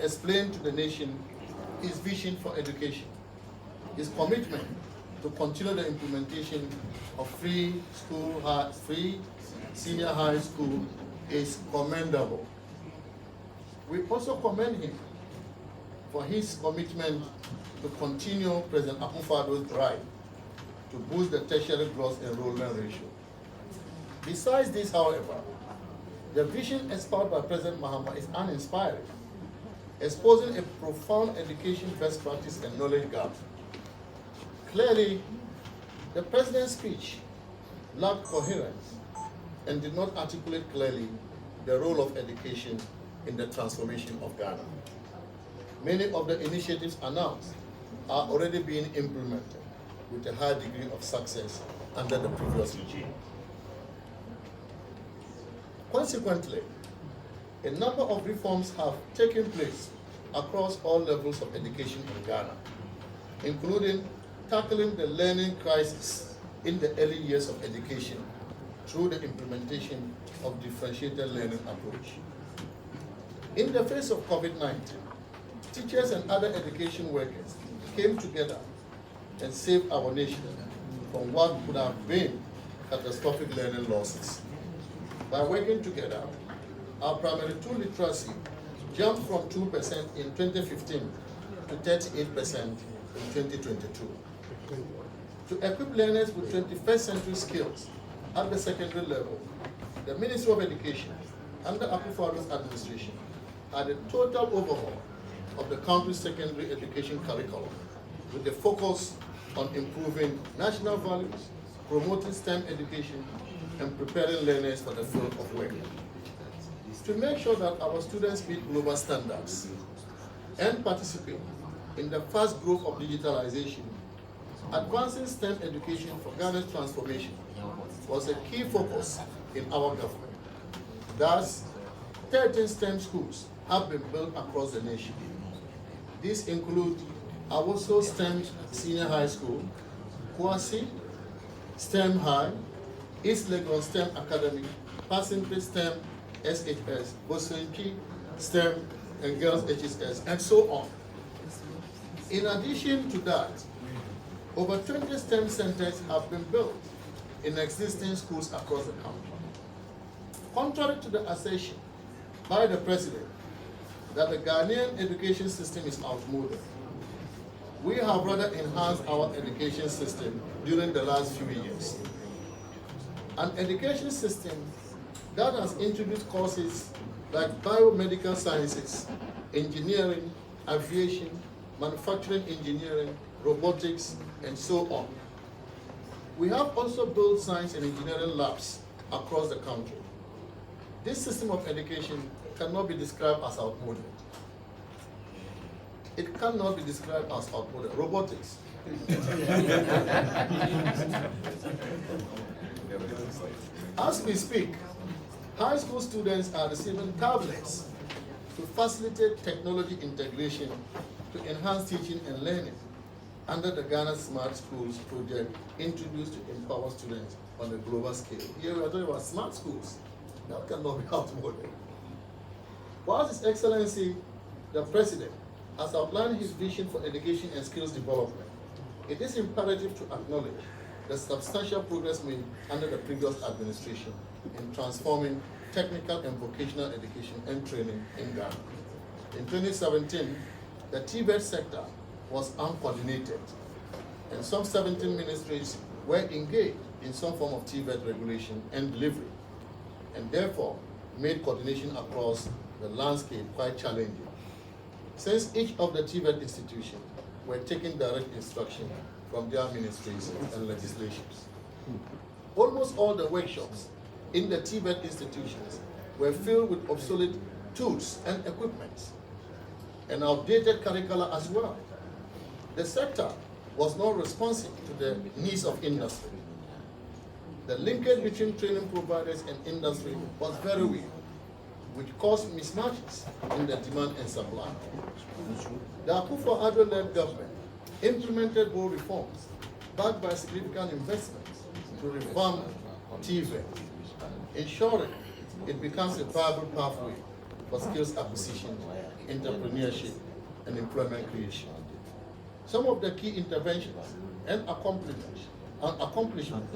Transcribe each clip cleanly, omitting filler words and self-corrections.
explain to the nation his vision for education. His commitment to continue the implementation of free senior high school is commendable. We also commend him for his commitment to continue President Akufo-Addo's drive to boost the tertiary gross enrollment ratio. Besides this, however, the vision espoused by President Mahama is uninspiring, exposing a profound education best practice and knowledge gap. Clearly, the President's speech lacked coherence and did not articulate clearly the role of education in the transformation of Ghana. Many of the initiatives announced are already being implemented with a high degree of success under the previous regime. Consequently, a number of reforms have taken place across all levels of education in Ghana, including tackling the learning crisis in the early years of education through the implementation of differentiated learning approach. In the face of COVID-19, teachers and other education workers came together and saved our nation from what could have been catastrophic learning losses. By working together, our primary 2 literacy jumped from 2% in 2015 to 38% in 2022. To equip learners with 21st century skills at the secondary level, the Ministry of Education, under Akufo-Addo's administration, had a total overhaul of the country's secondary education curriculum with a focus on improving national values, promoting STEM education, and preparing learners for the field of work. To make sure that our students meet global standards and participate in the fast growth of digitalization, advancing STEM education for Ghana's transformation was a key focus in our government. Thus, 13 STEM schools have been built across the nation. These include Awoso STEM Senior High School, Kwasi STEM High, East Legon STEM Academy, Passington STEM SHS, Bosenki STEM and Girls HSS, and so on. In addition to that, over 20 STEM centers have been built in existing schools across the country. Contrary to the assertion by the President that the Ghanaian education system is outmoded, we have rather enhanced our education system during the last few years. An education system that has introduced courses like biomedical sciences, engineering, aviation, manufacturing engineering, robotics, and so on. We have also built science and engineering labs across the country. This system of education cannot be described as outmoded. It cannot be described as outmoded. Robotics. As we speak, high school students are receiving tablets to facilitate technology integration to enhance teaching and learning under the Ghana Smart Schools project introduced to empower students on a global scale. Here we are talking about smart schools. That cannot be outmoded. Whilst His Excellency, the President, has outlined his vision for education and skills development, it is imperative to acknowledge the substantial progress made under the previous administration in transforming technical and vocational education and training in Ghana. In 2017, the TVET sector was uncoordinated, and some 17 ministries were engaged in some form of TVET regulation and delivery, and therefore made coordination across the landscape quite challenging, since each of the TVET institutions were taking direct instruction from their ministries and legislations. Almost all the workshops in the TVET institutions were filled with obsolete tools and equipment, and outdated curricula as well. The sector was not responsive to the needs of industry. The linkage between training providers and industry was very weak, which caused mismatches in the demand and supply. The Akufo-Addo-led government implemented bold reforms backed by significant investments to revamp TVET, ensuring it becomes a viable pathway for skills acquisition, entrepreneurship, and employment creation. Some of the key interventions and accomplishments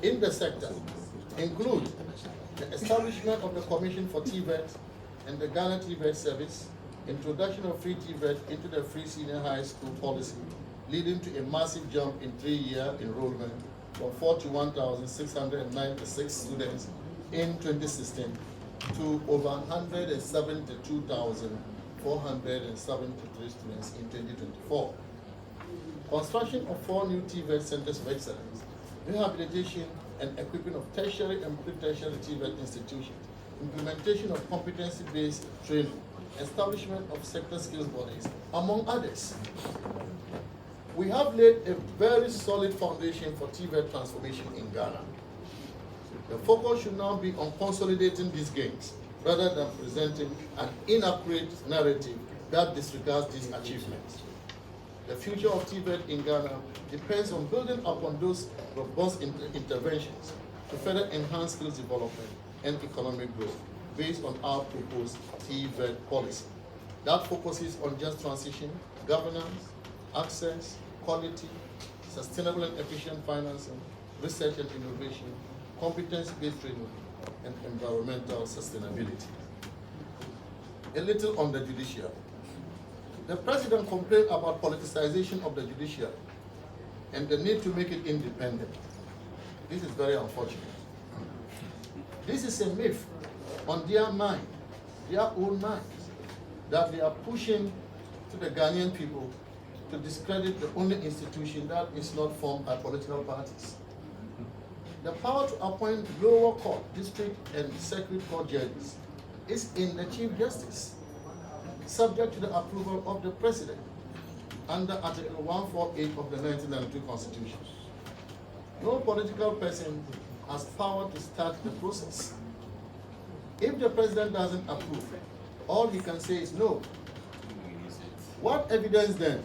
in the sector include the establishment of the Commission for TVET and the Ghana TVET service, introduction of free TVET into the free senior high school policy, leading to a massive jump in 3-year enrollment from 41,696 students in 2016 to over 172,473 students in 2024. Construction of 4 new TVET centers of excellence, rehabilitation and equipping of tertiary and pre-tertiary TVET institutions, implementation of competency-based training, establishment of sector skills bodies, among others. We have laid a very solid foundation for TVET transformation in Ghana. The focus should now be on consolidating these gains rather than presenting an inaccurate narrative that disregards these achievements. The future of TVET in Ghana depends on building upon those robust interventions to further enhance skills development and economic growth based on our proposed TVET policy that focuses on just transition, governance, access, quality, sustainable and efficient financing, research and innovation, competence-based training, and environmental sustainability. A little on the judiciary. The President complained about politicization of the judiciary and the need to make it independent. This is very unfortunate. This is a myth on their mind, their own minds, that they are pushing to the Ghanaian people to discredit the only institution that is not formed by political parties. The power to appoint lower court, district, and circuit court judges is in the Chief Justice, subject to the approval of the President under Article 148 of the 1992 Constitution. No political person has power to start the process. If the President doesn't approve, all he can say is no. What evidence then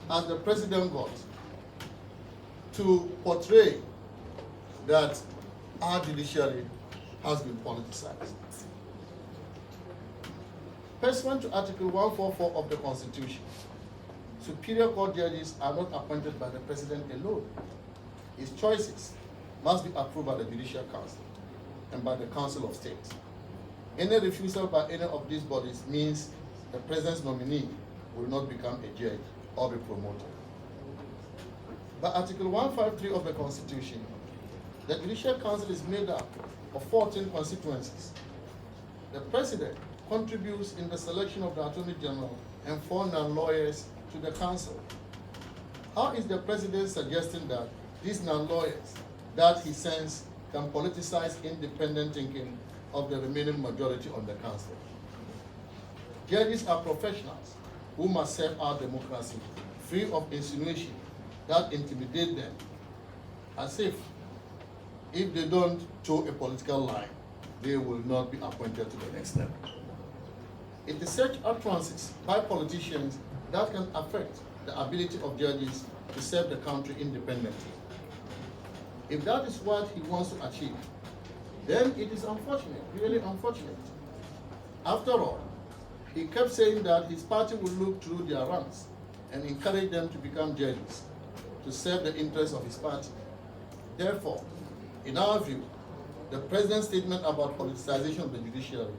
has the President got to portray that our judiciary has been politicized? Pursuant to Article 144 of the Constitution, Superior Court judges are not appointed by the President alone. His choices must be approved by the Judicial Council and by the Council of State. Any refusal by any of these bodies means the President's nominee will not become a judge or be promoted. By Article 153 of the Constitution, the Judicial Council is made up of 14 constituencies. The President contributes in the selection of the Attorney General and 4 non-lawyers to the Council. How is the President suggesting that these non-lawyers that he sends can politicize independent thinking of the remaining majority on the Council? Judges are professionals who must serve our democracy free of insinuation that intimidate them, as if they don't toe a political line, they will not be appointed to the next level. It is such utterances by politicians that can affect the ability of judges to serve the country independently. If that is what he wants to achieve, then it is unfortunate, really unfortunate. After all, he kept saying that his party will look through their ranks and encourage them to become judges to serve the interests of his party. Therefore, in our view, the President's statement about politicization of the judiciary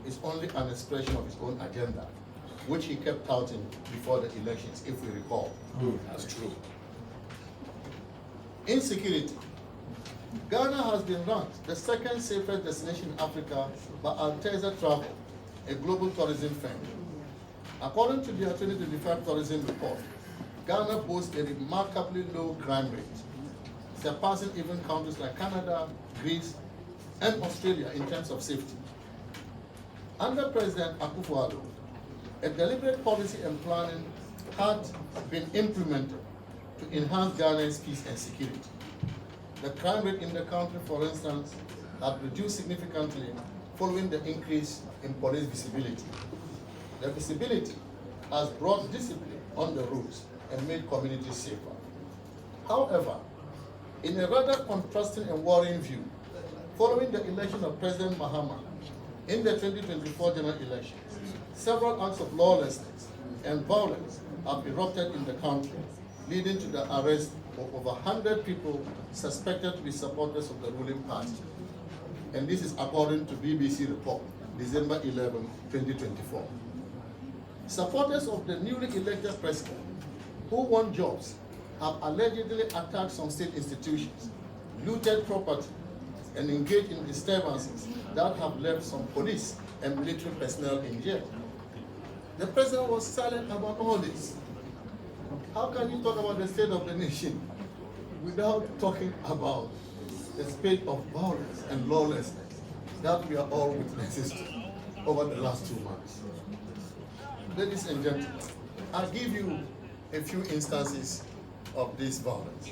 is only an expression of his own agenda, which he kept touting before the elections, if we recall. That's true. Insecurity. Ghana has been ranked the 2nd safest destination in Africa by Alteza Travel, a global tourism firm. According to their 2025 tourism report, Ghana boasts a remarkably low crime rate, surpassing even countries like Canada, Greece, and Australia in terms of safety. Under President Akufo-Addo, a deliberate policy and planning had been implemented to enhance Ghana's peace and security. The crime rate in the country, for instance, had reduced significantly following the increase in police visibility. The visibility has brought discipline on the roads and made communities safer. However, in a rather contrasting and worrying view, following the election of President Mahama, In the 2024 general elections, several acts of lawlessness and violence have erupted in the country, leading to the arrest of over 100 people suspected to be supporters of the ruling party. And this is according to BBC report, December 11, 2024. Supporters of the newly elected president who won jobs have allegedly attacked some state institutions, looted property, and engaged in disturbances that have left some police and military personnel in jail. The president was silent about all this. How can you talk about the state of the nation without talking about the state of violence and lawlessness that we are all witnesses to over the last 2 months? Ladies and gentlemen, I'll give you a few instances of this violence.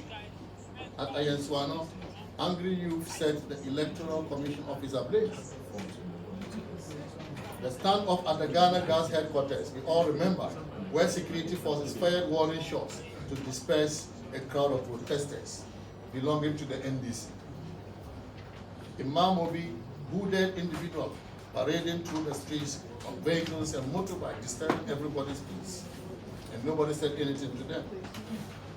At Ayenswano, angry youth set the Electoral Commission office ablaze. The standoff at the Ghana Gas headquarters, we all remember, where security forces fired warning shots to disperse a crowd of protesters belonging to the NDC. In Mamobi, hooded individuals parading through the streets on vehicles and motorbikes, disturbing everybody's peace, and nobody said anything to them.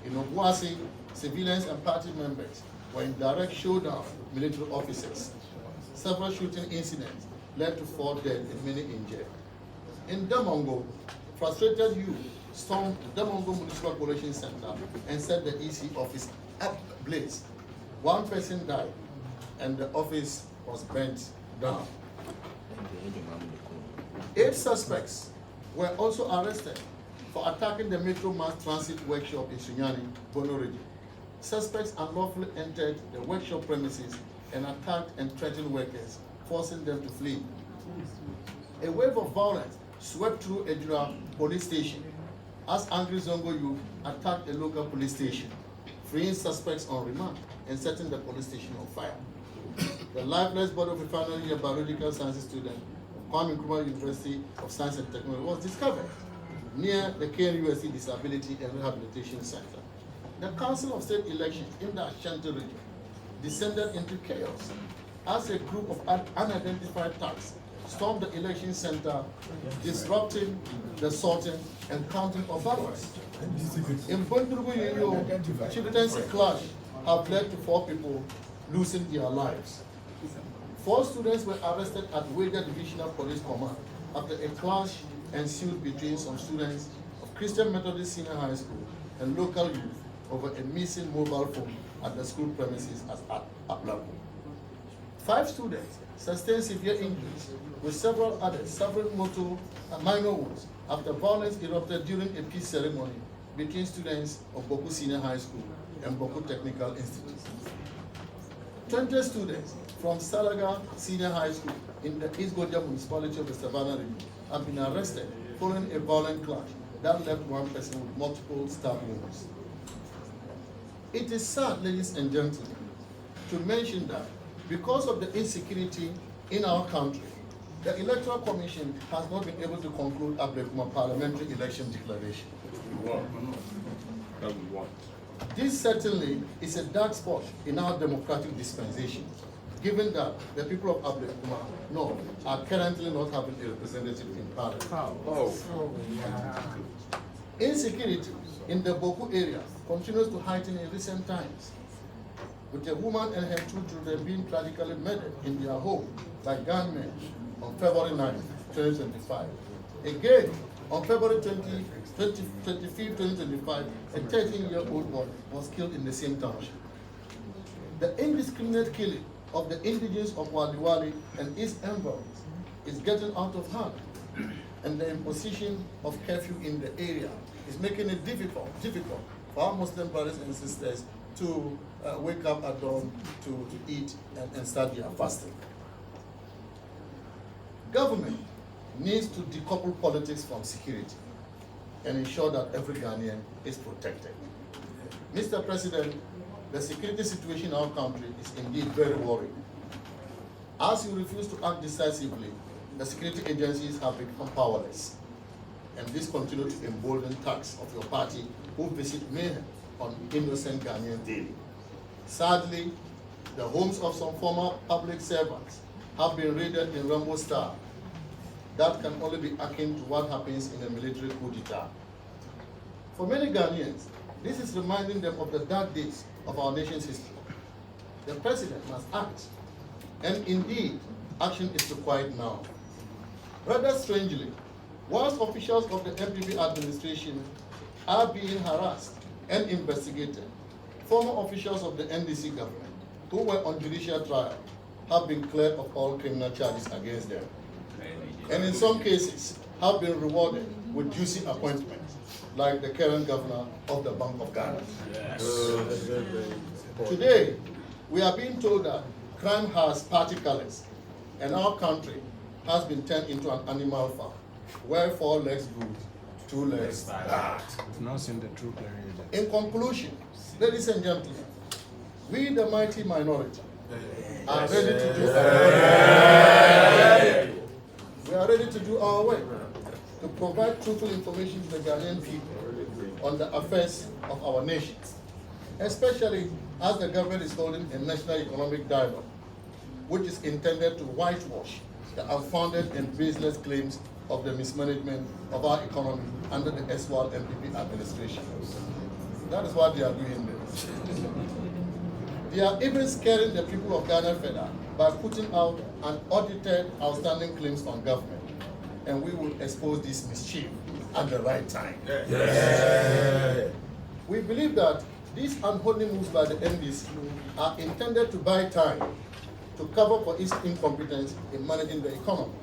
In Obuasi, civilians and party members were in direct showdown with military officers. Several shooting incidents led to 4 dead and many injured. In Damongo, frustrated youth stormed the Damongo Municipal Coalition Center and set the EC office ablaze. 1 person died and the office was burnt down. 8 suspects were also arrested for attacking the Metro Mass Transit workshop in Sunyani, Bono region. Suspects unlawfully entered the workshop premises and attacked and threatened workers, forcing them to flee. A wave of violence swept through Ejura police station as angry Zongo youth attacked a local police station, freeing suspects on remand and setting the police station on fire. The lifeless body of a final year biological sciences student of Kwame Nkrumah University of Science and Technology was discovered near the KNUSC Disability and Rehabilitation Center. The Council of State Elections in the Ashanti region descended into chaos as a group of unidentified thugs stormed the election center, disrupting the sorting and counting of ballots. In Bondrugu, children's clash have led to 4 people losing their lives. 4 students were arrested at Wega Divisional Police Command after a clash ensued between some students of Christian Methodist Senior High School and local youth over a missing mobile phone at the school premises at Aplaku. 5 students sustained severe injuries, with several others suffering minor wounds after violence erupted during a peace ceremony between students of Boku Senior High School and Boku Technical Institute. 20 students from Salaga Senior High School in the East Godia municipality of the Savannah region have been arrested following a violent clash that left 1 person with multiple stab wounds. It is sad, ladies and gentlemen, to mention that because of the insecurity in our country, the Electoral Commission has not been able to conclude Afenyo Parliamentary election declaration. This certainly is a dark spot in our democratic dispensation, given that the people of Afenyo are currently not having a representative in Parliament. Insecurity in the Boku area continues to heighten in recent times, with a woman and her 2 children being tragically murdered in their home by gunmen on February 9, 2025. Again, on February 25, 2025, a 13-year-old boy was killed in the same township. The indiscriminate killing of the indigenous of Wadiwali and East Environs is getting out of hand, and the imposition of curfew in the area is making it difficult for our Muslim brothers and sisters to wake up at dawn to eat and start their fasting. Government needs to decouple politics from security and ensure that every Ghanaian is protected. Mr. President, the security situation in our country is indeed very worrying. As you refuse to act decisively, the security agencies have become powerless, and this continues to embolden thugs of your party who visit mayhem on innocent Ghanaians daily. Sadly, the homes of some former public servants have been raided in Rainbow Star. That can only be akin to what happens in a military coup d'etat. For many Ghanaians, this is reminding them of the dark days of our nation's history. The president must act, and indeed, action is required now. Rather strangely, whilst officials of the NPP administration are being harassed and investigated, former officials of the NDC government who were on judicial trial have been cleared of all criminal charges against them, and in some cases have been rewarded with juicy appointments, like the current governor of the Bank of Ghana. Yes. Today, we are being told that crime has party colors, and our country has been turned into an animal farm, where 4 legs good, 2 legs bad. In conclusion, ladies and gentlemen, we, the mighty minority, are ready to do our work. We are ready to do our work to provide truthful information to the Ghanaian people on the affairs of our nation, especially as the government is holding a national economic dialogue, which is intended to whitewash the unfounded and baseless claims of the mismanagement of our economy under the SWAL NPP administration. That is what they are doing there. They are even scaring the people of Ghana further by putting out unaudited outstanding claims on government. And we will expose this mischief at the right time. Yeah. We believe that these unholy moves by the NDC are intended to buy time to cover for its incompetence in managing the economy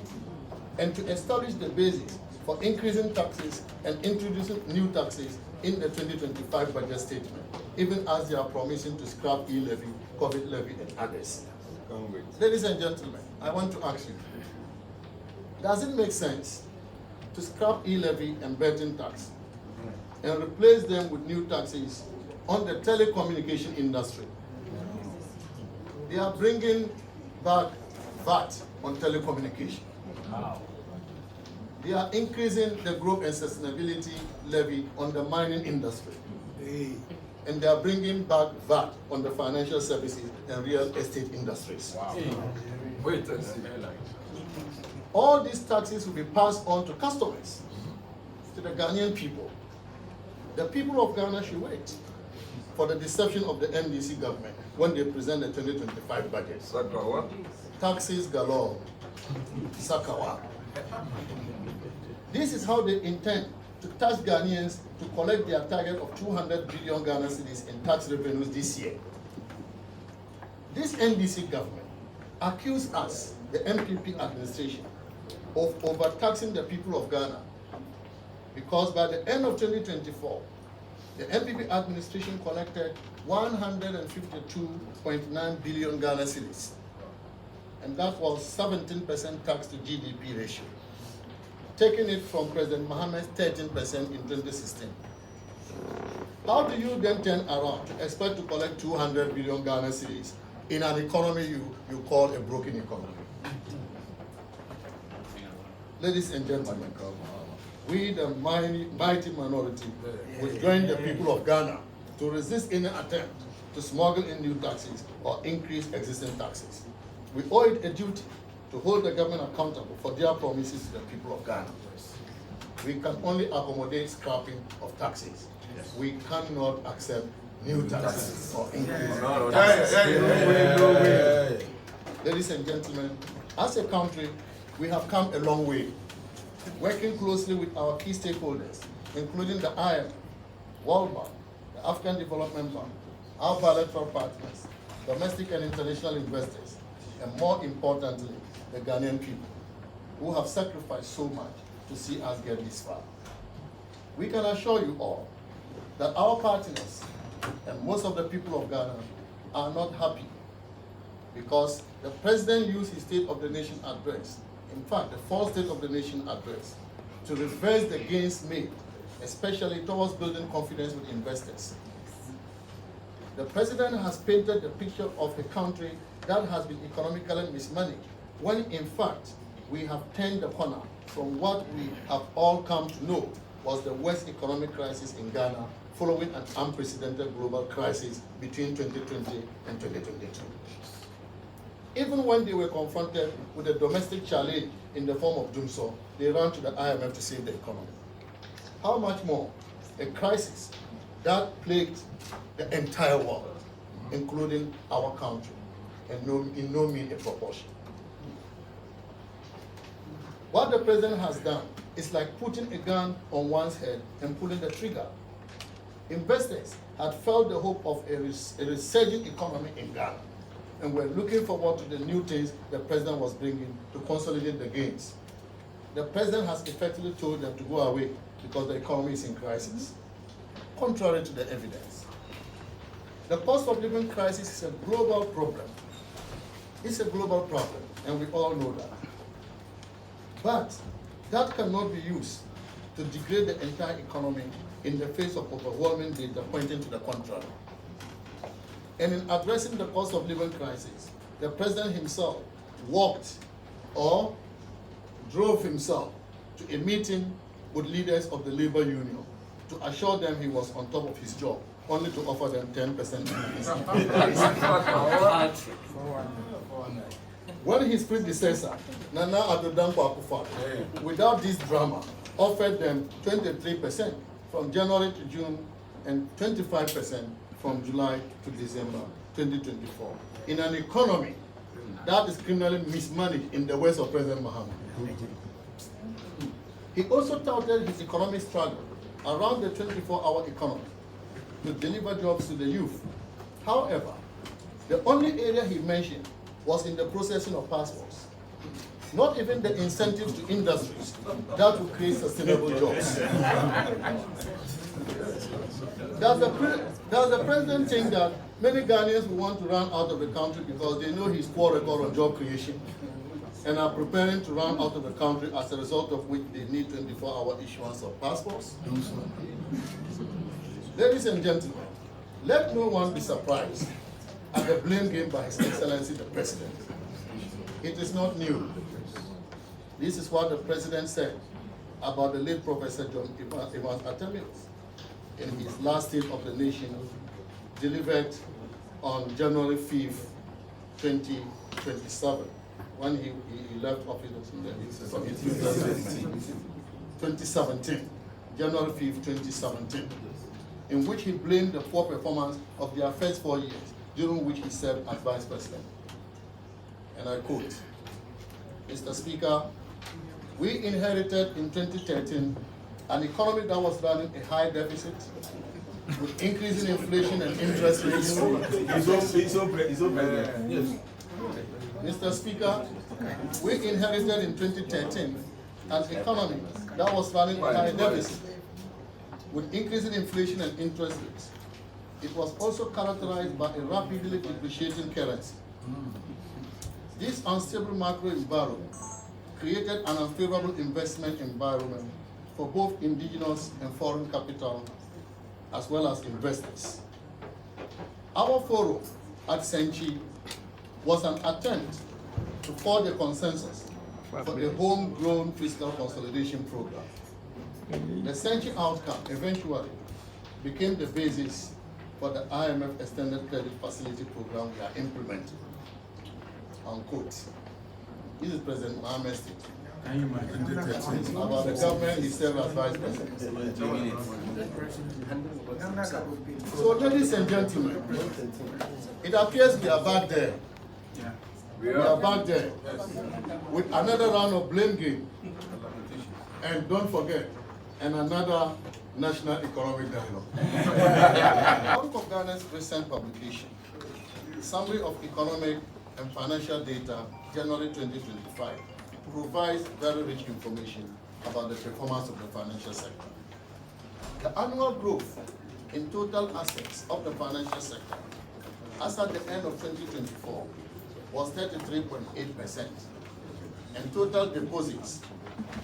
and to establish the basis for increasing taxes and introducing new taxes in the 2025 budget statement, even as they are promising to scrap e-levy, COVID levy, and others. Ladies and gentlemen, I want to ask you, does it make sense to scrap e-levy and betting tax and replace them with new taxes on the telecommunication industry? They are bringing back VAT on telecommunication. Wow. They are increasing the growth and sustainability levy on the mining industry. And they are bringing back VAT on the financial services and real estate industries. Wow. Wait and see. All these taxes will be passed on to customers, to the Ghanaian people. The people of Ghana should wait for the deception of the NDC government when they present the 2025 budget. Sakawa. Taxes galore. Sakawa. This is how they intend to tax Ghanaians to collect their target of 200 billion Ghana cedis in tax revenues this year. This NDC government accused us, the NPP administration, of overtaxing the people of Ghana, because by the end of 2024, the NPP administration collected 152.9 billion Ghana cedis, and that was 17% tax to GDP ratio, taking it from President Mahama's 13% in 2016. How do you then turn around to expect to collect 200 billion Ghana cedis in an economy you call a broken economy? Ladies and gentlemen, we, the mighty minority, will join the people of Ghana to resist any attempt to smuggle in new taxes or increase existing taxes. We owe it a duty to hold the government accountable for their promises to the people of Ghana. We can only accommodate scrapping of taxes. We cannot accept new taxes or increase taxes. Ladies and gentlemen, as a country, we have come a long way, working closely with our key stakeholders, including the IMF, World Bank, the African Development Bank, our bilateral partners, domestic and international investors, and more importantly, the Ghanaian people, who have sacrificed so much to see us get this far. We can assure you all that our partners and most of the people of Ghana are not happy, because the president used his State of the Nation address, in fact, the fourth State of the Nation address, to reverse the gains made, especially towards building confidence with investors. The president has painted the picture of a country that has been economically mismanaged, when in fact, we have turned the corner from what we have all come to know was the worst economic crisis in Ghana, following an unprecedented global crisis between 2020 and 2022. Even when they were confronted with a domestic challenge in the form of doomsday, they ran to the IMF to save the economy. How much more a crisis that plagued the entire world, including our country, and in no mean a proportion. What the president has done is like putting a gun on one's head and pulling the trigger. Investors had felt the hope of a resurging economy in Ghana, and were looking forward to the new things the president was bringing to consolidate the gains. The president has effectively told them to go away because the economy is in crisis, contrary to the evidence. The cost of living crisis is a global problem. It's a global problem, and we all know that. But that cannot be used to degrade the entire economy in the face of overwhelming data pointing to the contrary. And in addressing the cost of living crisis, the president himself walked or drove himself to a meeting with leaders of the labor union to assure them he was on top of his job, only to offer them 10% increase. When his predecessor, Nana Addo Dankwa Akufo-Addo, without this drama, offered them 23% from January to June and 25% from July to December 2024, in an economy that is criminally mismanaged in the words of President Mahama. He also touted his economic struggle around the 24-hour economy to deliver jobs to the youth. However, the only area he mentioned was in the processing of passports. Not even the incentives to industries that will create sustainable jobs. Does the president think that many Ghanaians will want to run out of the country because they know his poor record on job creation and are preparing to run out of the country, as a result of which they need 24-hour issuance of passports? Ladies and gentlemen, let no one be surprised at the blame game by His Excellency the President. It is not new. This is what the President said about the late Professor John Afenyo in his last State of the Nation, delivered on January 5th, 2027, when he left office from 2017, January 5th, 2017, in which he blamed the poor performance of their first 4 years, during which he served as Vice President. And I quote, Mr. Speaker, we inherited in 2013 an economy that was running a high deficit, with increasing inflation and interest rates. Mr. Speaker, we inherited in 2013 an economy that was running a high deficit, with increasing inflation and interest rates. It was also characterized by a rapidly depreciating currency. This unstable macro environment created an unfavorable investment environment for both indigenous and foreign capital, as well as investors. Our forum at Senchi was an attempt to forge a consensus for a homegrown fiscal consolidation program. The Senchi outcome eventually became the basis for the IMF Extended Credit Facility Program we are implementing. Unquote. This is President Mahama's statement about the government he served as Vice President. So, ladies and gentlemen, it appears we are back there. We are back there with another round of blame game. And don't forget, and another national economic dialogue. One of Ghana's recent publication, Summary of Economic and Financial Data, January 2025, provides very rich information about the performance of the financial sector. The annual growth in total assets of the financial sector as at the end of 2024 was 33.8%, and total deposits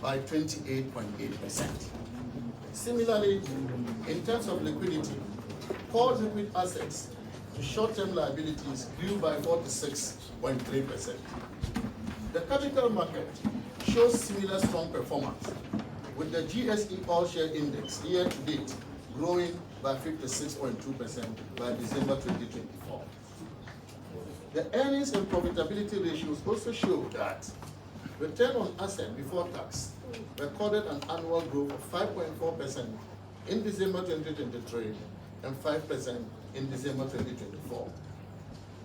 by 28.8%. Similarly, in terms of liquidity, core liquid assets to short-term liabilities grew by 46.3%. The capital market shows similar strong performance, with the GSE All-Share Index year-to-date growing by 56.2% by December 2024. The earnings and profitability ratios also show that return on asset before tax recorded an annual growth of 5.4% in December 2023 and 5% in December 2024,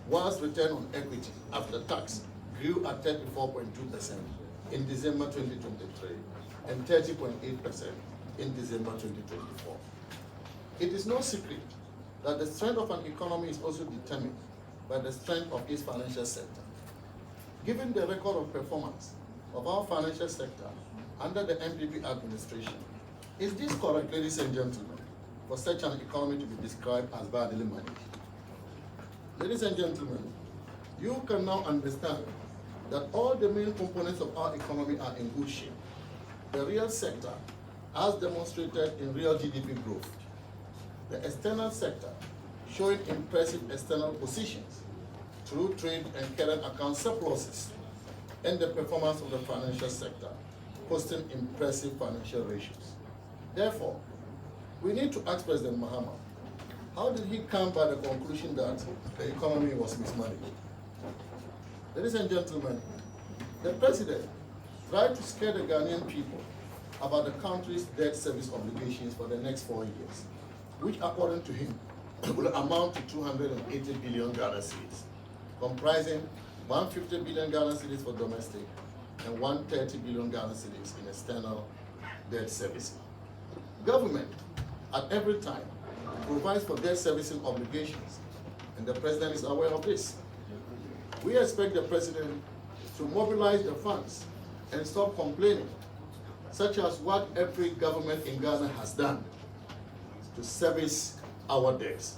whilst return on equity after tax grew at 34.2% in December 2023 and 30.8% in December 2024. It is no secret that the strength of an economy is also determined by the strength of its financial sector. Given the record of performance of our financial sector under the NPP administration, is this correct, ladies and gentlemen, for such an economy to be described as badly managed? Ladies and gentlemen, you can now understand that all the main components of our economy are in good shape. The real sector, as demonstrated in real GDP growth. The external sector, showing impressive external positions through trade and current account surpluses, and the performance of the financial sector, posting impressive financial ratios. Therefore, we need to ask President Mahama, how did he come by the conclusion that the economy was mismanaged? Ladies and gentlemen, the president tried to scare the Ghanaian people about the country's debt service obligations for the next 4 years, which according to him will amount to 280 billion Ghana cedis, comprising 150 billion Ghana cedis for domestic and 130 billion Ghana cedis in external debt servicing. Government, at every time, provides for debt servicing obligations, and the president is aware of this. We expect the president to mobilize the funds and stop complaining, such as what every government in Ghana has done to service our debts.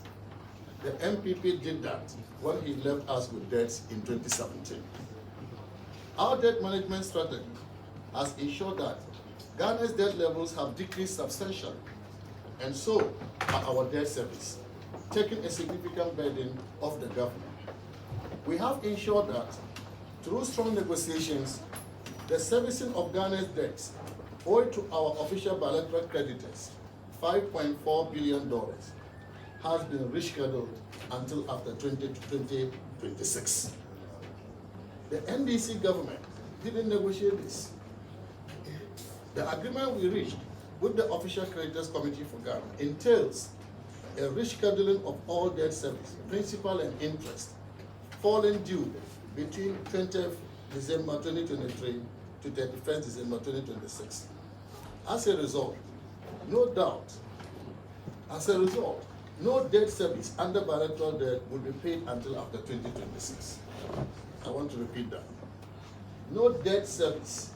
The MPP did that when he left us with debts in 2017. Our debt management strategy has ensured that Ghana's debt levels have decreased substantially, and so are our debt service, taking a significant burden off the government. We have ensured that through strong negotiations, the servicing of Ghana's debts owed to our official bilateral creditors, $5.4 billion, has been rescheduled until after 2026. The NDC government didn't negotiate this. The agreement we reached with the Official Creditors Committee for Ghana entails a rescheduling of all debt service, principal and interest, falling due between 20th December 2023 to 31st December 2026. As a result, no debt service under bilateral debt will be paid until after 2026. I want to repeat that. No debt service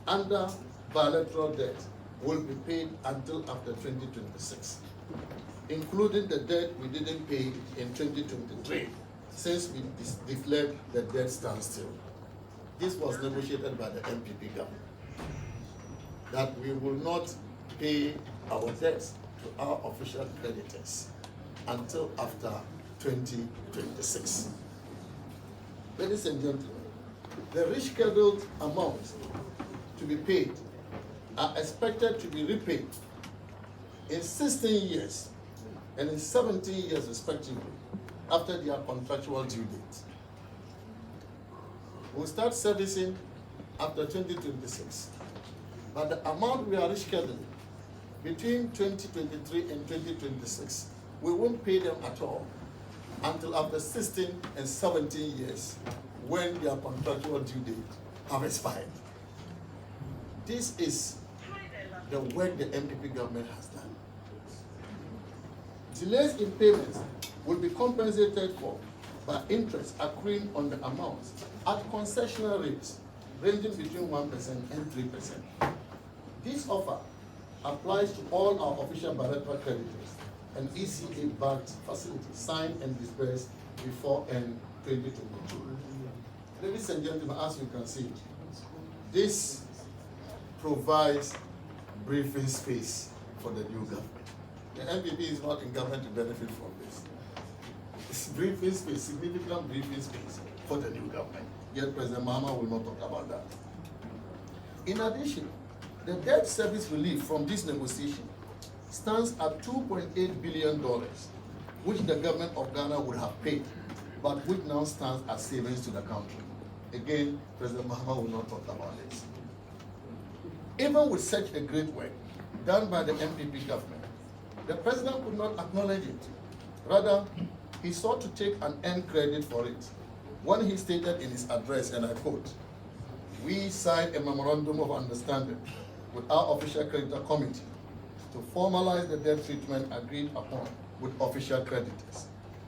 under bilateral debt will be paid until after 2026, including the debt we didn't pay in 2023, since we declared the debt standstill. This was negotiated by the MPP government, that we will not pay our debts to our official creditors until after 2026. Ladies and gentlemen, the rescheduled amounts to be paid are expected to be repaid in 16 years and in 17 years respectively after their contractual due date. We'll start servicing after 2026, but the amount we are rescheduling between 2023 and 2026, we won't pay them at all until after 16 and 17 years when their contractual due date have expired. This is the work the MPP government has done. Delays in payments will be compensated for by interest accruing on the amounts at concessional rates ranging between 1% and 3%. This offer applies to all our official bilateral creditors and ECA-backed facilities signed and disbursed before end 2022. Ladies and gentlemen, as you can see, this provides breathing space for the new government. The MPP is not in government to benefit from this. It's breathing space, significant breathing space for the new government. Yet President Mahama will not talk about that. In addition, the debt service relief from this negotiation stands at $2.8 billion, which the government of Ghana would have paid but which now stands as savings to the country. Again, President Mahama will not talk about this. Even with such a great work done by the MPP government, the president could not acknowledge it. Rather, he sought to take an end credit for it when he stated in his address, and I quote, "We signed a memorandum of understanding with our official creditor committee to formalize the debt treatment agreed upon with official creditors.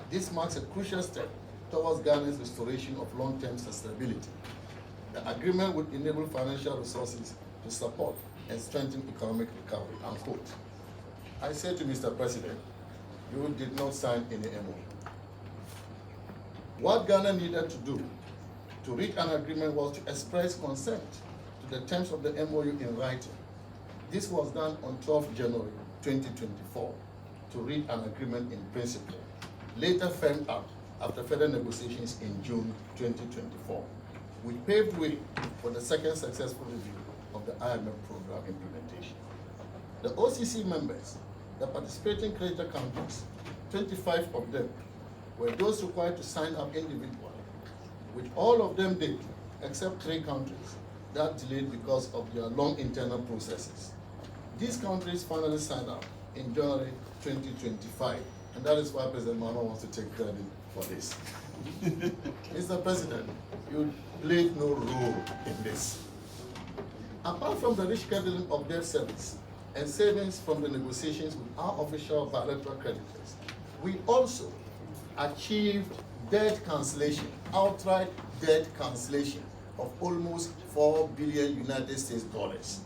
This marks a crucial step towards Ghana's restoration of long-term sustainability. The agreement would enable financial resources to support and strengthen economic recovery," unquote. I say to Mr. President, you did not sign any MOU. What Ghana needed to do to reach an agreement was to express consent to the terms of the MOU in writing. This was done on 12 January 2024 to reach an agreement in principle, later firmed up after further negotiations in June 2024, which paved way for the second successful review of the IMF program implementation. The OCC members, the participating creditor countries, 25 of them, were those required to sign up individually, which all of them did, except 3 countries that delayed because of their long internal processes. These countries finally signed up in January 2025, and that is why President Mahama wants to take credit for this. Mr. President, you played no role in this. Apart from the rich scheduling of debt service and savings from the negotiations with our official bilateral creditors, we also achieved debt cancellation, outright debt cancellation of almost $4 billion United States dollars.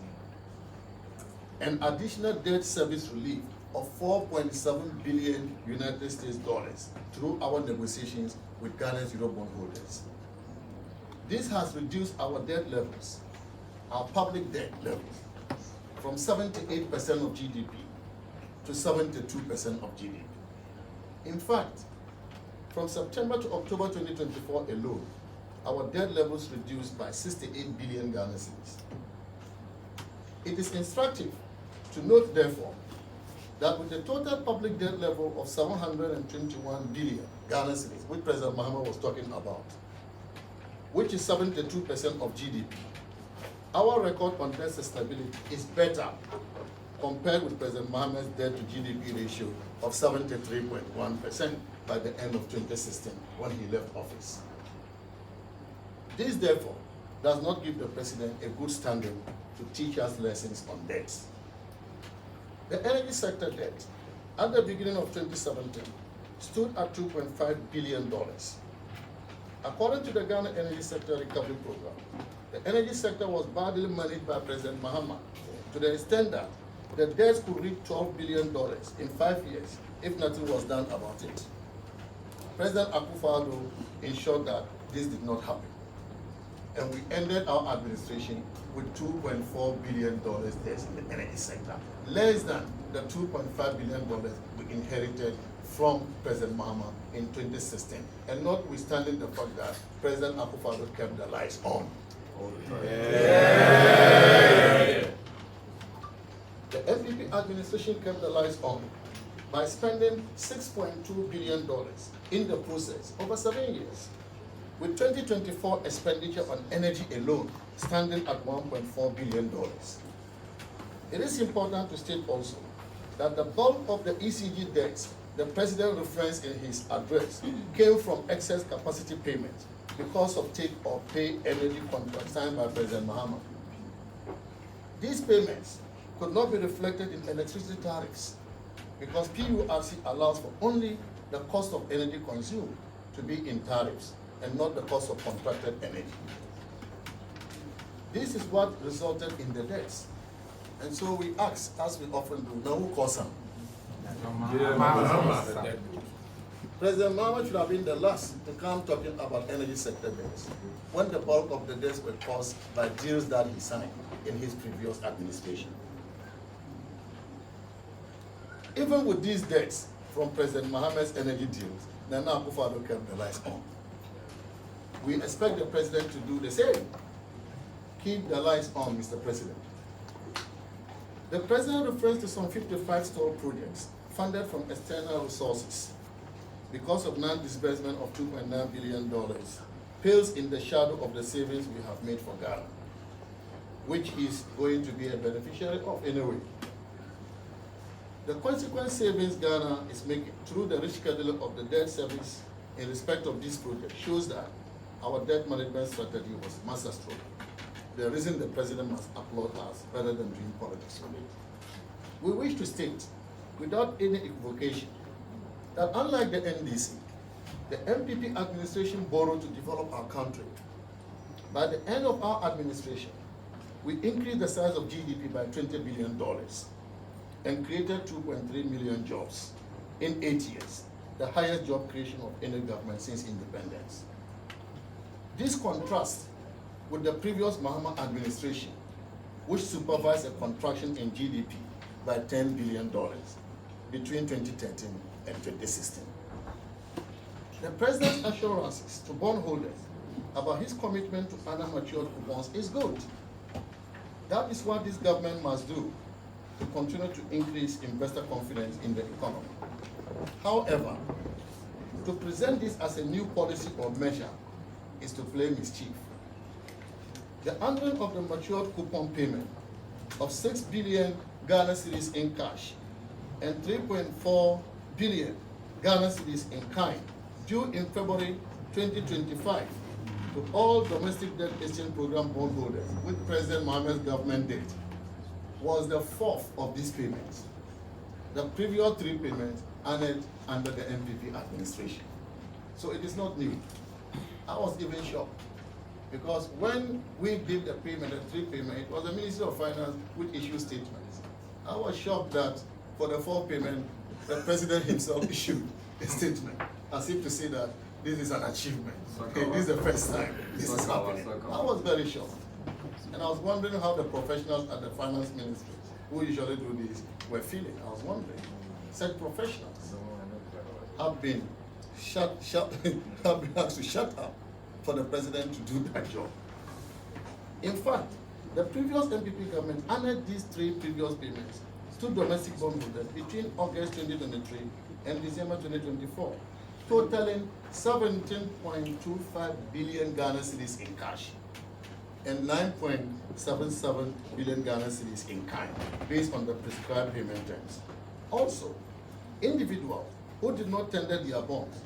An additional debt service relief of $4.7 billion United States dollars through our negotiations with Ghana's Eurobond holders. This has reduced our debt levels, our public debt levels, from 78% of GDP to 72% of GDP. In fact, from September to October 2024 alone, our debt levels reduced by 68 billion Ghana cedis. It is instructive to note, therefore, that with a total public debt level of 721 billion Ghana cedis, which President Mahama was talking about, which is 72% of GDP, our record on debt stability is better compared with President Mahama's debt to GDP ratio of 73.1% by the end of 2016 when he left office. This, therefore, does not give the President a good standing to teach us lessons on debts. The energy sector debt at the beginning of 2017 stood at $2.5 billion. According to the Ghana Energy Sector Recovery Program, the energy sector was badly managed by President Mahama to the extent that the debts could reach $12 billion in 5 years if nothing was done about it. President Akufo-Addo ensured that this did not happen, and we ended our administration with $2.4 billion debts in the energy sector, less than the $2.5 billion we inherited from President Mahama in 2016, and notwithstanding the fact that President Akufo-Addo kept the lights on. Yeah. The MPP administration kept the lights on by spending $6.2 billion in the process over 7 years, with 2024 expenditure on energy alone standing at $1.4 billion. It is important to state also that the bulk of the ECG debts the President referenced in his address came from excess capacity payments because of take-or-pay energy contracts signed by President Mahama. These payments could not be reflected in electricity tariffs because PURC allows for only the cost of energy consumed to be in tariffs and not the cost of contracted energy. This is what resulted in the debts. And so we ask, as we often do, now who caused them? President Mahama should have been the last to come talking about energy sector debts, when the bulk of the debts were caused by deals that he signed in his previous administration. Even with these debts from President Mahama's energy deals, Nana Akufo-Addo kept the lights on. We expect the President to do the same. Keep the lights on, Mr. President. The President refers to some 55 stalled projects funded from external resources. because of non-disbursement of $2.9 billion, pales in the shadow of the savings we have made for Ghana, which is going to be a beneficiary of anyway. The consequent savings Ghana is making through the rescheduling of the debt service in respect of this project shows that our debt management strategy was masterstroke. The reason the president must applaud us rather than doing politics on it. We wish to state, without any equivocation, that unlike the NDC, the MPP administration borrowed to develop our country. By the end of our administration, we increased the size of GDP by $20 billion and created 2.3 million jobs in 8 years, the highest job creation of any government since independence. This contrasts with the previous Mahama administration, which supervised a contraction in GDP by $10 billion between 2013 and 2016. The president's assurances to bondholders about his commitment to honor matured coupons is good. That is what this government must do to continue to increase investor confidence in the economy. However, to present this as a new policy or measure is to play mischief. The handling of the matured coupon payment of 6 billion Ghana cedis in cash and 3.4 billion Ghana cedis in kind due in February 2025 to all domestic debt exchange program bondholders with President Mahama's government date was the fourth of these payments. The previous 3 payments honored under the MPP administration. So it is not new. I was even shocked because when we did the payment, the 3 payment, it was the Ministry of Finance which issued statements. I was shocked that for the 4th payment, the president himself issued a statement as if to say that this is an achievement. Okay, this is the first time this is happening. I was very shocked. And I was wondering how the professionals at the finance ministry, who usually do this, were feeling. I was wondering. Said professionals have been have been asked to shut up for the president to do that job. In fact, the previous MPP government honored these 3 previous payments to domestic bondholders between August 2023 and December 2024, totaling 17.25 billion Ghana cedis in cash and 9.77 billion Ghana cedis in kind, based on the prescribed payment terms. Also, individuals who did not tender their bonds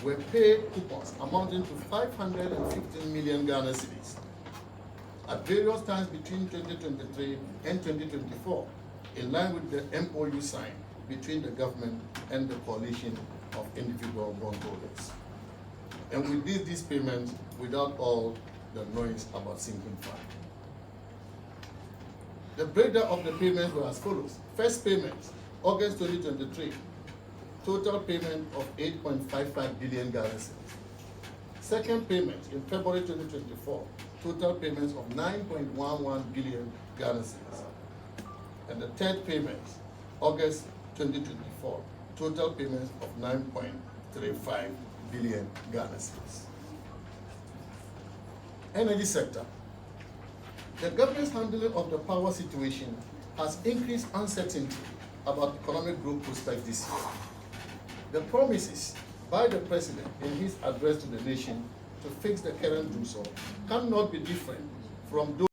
were paid coupons amounting to 515 million Ghana cedis at various times between 2023 and 2024, in line with the MOU signed between the government and the coalition of individual bondholders. And we did these payments without all the noise about sinking fund. The breakdown of the payments were as follows. First payment, August 2023, total payment of 8.55 billion Ghana cedis. Second payment in February 2024, total payments of 9.11 billion Ghana cedis. And the third payment, August 2024, total payments of 9.35 billion Ghana cedis. Energy sector. The government's handling of the power situation has increased uncertainty about economic growth prospects this year. The promises by the president in his address to the nation to fix the current doomsday cannot be different from those